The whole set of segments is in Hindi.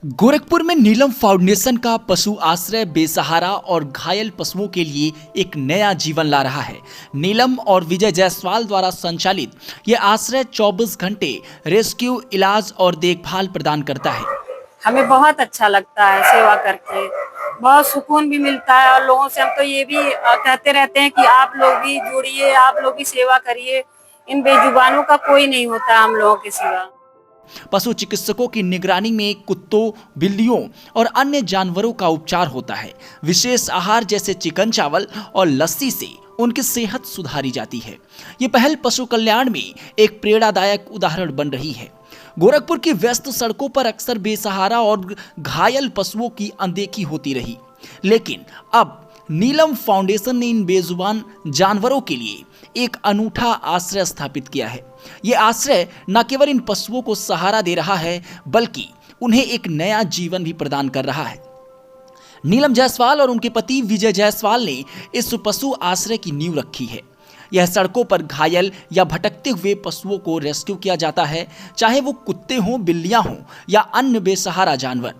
गोरखपुर में नीलम फाउंडेशन का पशु आश्रय बेसहारा और घायल पशुओं के लिए एक नया जीवन ला रहा है। नीलम और विजय जायसवाल द्वारा संचालित यह आश्रय 24 घंटे रेस्क्यू, इलाज और देखभाल प्रदान करता है। हमें बहुत अच्छा लगता है सेवा करके, बहुत सुकून भी मिलता है और लोगों से हम तो ये भी कहते रहते हैं कि आप लोग भी जुड़िए, आप लोग भी सेवा करिए। इन बेजुबानों का कोई नहीं होता हम लोगों के सिवा। पशु चिकित्सकों की निगरानी में कुत्तों, बिल्लियों और अन्य जानवरों का उपचार होता है। विशेष आहार जैसे चिकन, चावल और लस्सी से उनकी सेहत सुधारी जाती है। ये पहल पशु कल्याण में एक प्रेरणादायक उदाहरण बन रही है। गोरखपुर की व्यस्त सड़कों पर अक्सर बेसहारा और घायल पशुओं की अनदेखी होती रही, लेकिन अब नीलम फाउंडेशन ने इन बेजुबान जानवरों के लिए एक अनूठा आश्रय स्थापित किया है। ये आश्रय न केवल इन पशुओं को सहारा दे रहा है, बल्कि उन्हें एक नया जीवन भी प्रदान कर रहा है। नीलम जायसवाल और उनके पति विजय जायसवाल ने इस पशु आश्रय की नींव रखी है। यह सड़कों पर घायल या भटकते हुए पशुओं को रेस्क्यू किया जाता है, चाहे वो कुत्ते हों, बिल्लियां हों या अन्य बेसहारा जानवर।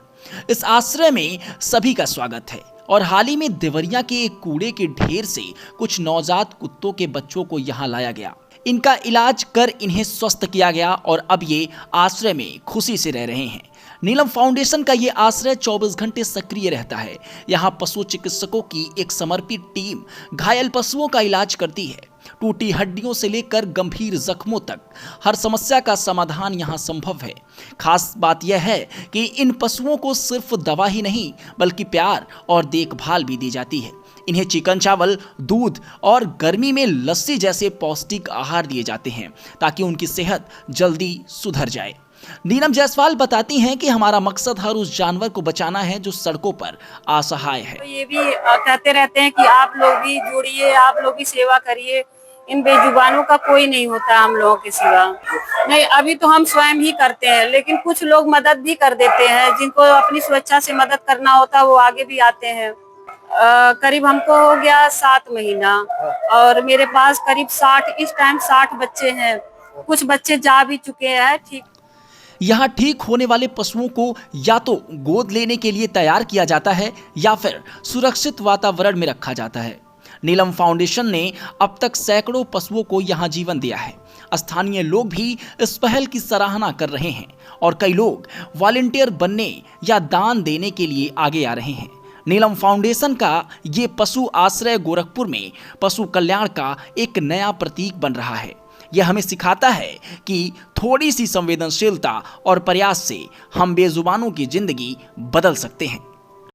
इस आश्रय में सभी का स्वागत है और हाल ही में देवरिया के एक कूड़े के ढेर से कुछ नवजात कुत्तों के बच्चों को यहाँ लाया गया। इनका इलाज कर इन्हें स्वस्थ किया गया और अब ये आश्रय में खुशी से रह रहे हैं। नीलम फाउंडेशन का ये आश्रय 24 घंटे सक्रिय रहता है। यहाँ पशु चिकित्सकों की एक समर्पित टीम घायल पशुओं का इलाज करती है। टूटी हड्डियों से लेकर गंभीर जख्मों तक हर समस्या का समाधान यहाँ संभव है। खास बात यह है कि इन पशुओं को सिर्फ दवा ही नहीं, बल्कि प्यार और देखभाल भी दी जाती है। इन्हें चिकन, चावल, दूध और गर्मी में लस्सी जैसे पौष्टिक आहार दिए जाते हैं ताकि उनकी सेहत जल्दी सुधर जाए। नीलम जायसवाल बताती हैं कि हमारा मकसद हर उस जानवर को बचाना है जो सड़कों पर असहाय है। तो ये भी कहते रहते हैं कि आप लोग भी जुड़िए, आप लोग भी सेवा करिए। इन बेजुबानों का कोई नहीं होता हम लोगों के सिवा। नहीं, अभी तो हम स्वयं ही करते हैं, लेकिन कुछ लोग मदद भी कर देते हैं। जिनको अपनी स्वेच्छा से मदद करना होता है वो आगे भी आते हैं। करीब हमको हो गया 7 महीना और मेरे पास करीब 60 इस टाइम 60 बच्चे हैं। कुछ बच्चे जा भी चुके हैं। ठीक, यहाँ ठीक होने वाले पशुओं को या तो गोद लेने के लिए तैयार किया जाता है या फिर सुरक्षित वातावरण में रखा जाता है। नीलम फाउंडेशन ने अब तक सैकड़ों पशुओं को यहाँ जीवन दिया है। स्थानीय लोग भी इस पहल की सराहना कर रहे हैं और कई लोग वॉलंटियर बनने या दान देने के लिए आगे आ रहे हैं। नीलम फाउंडेशन का ये पशु आश्रय गोरखपुर में पशु कल्याण का एक नया प्रतीक बन रहा है। यह हमें सिखाता है कि थोड़ी सी संवेदनशीलता और प्रयास से हम बेजुबानों की जिंदगी बदल सकते हैं।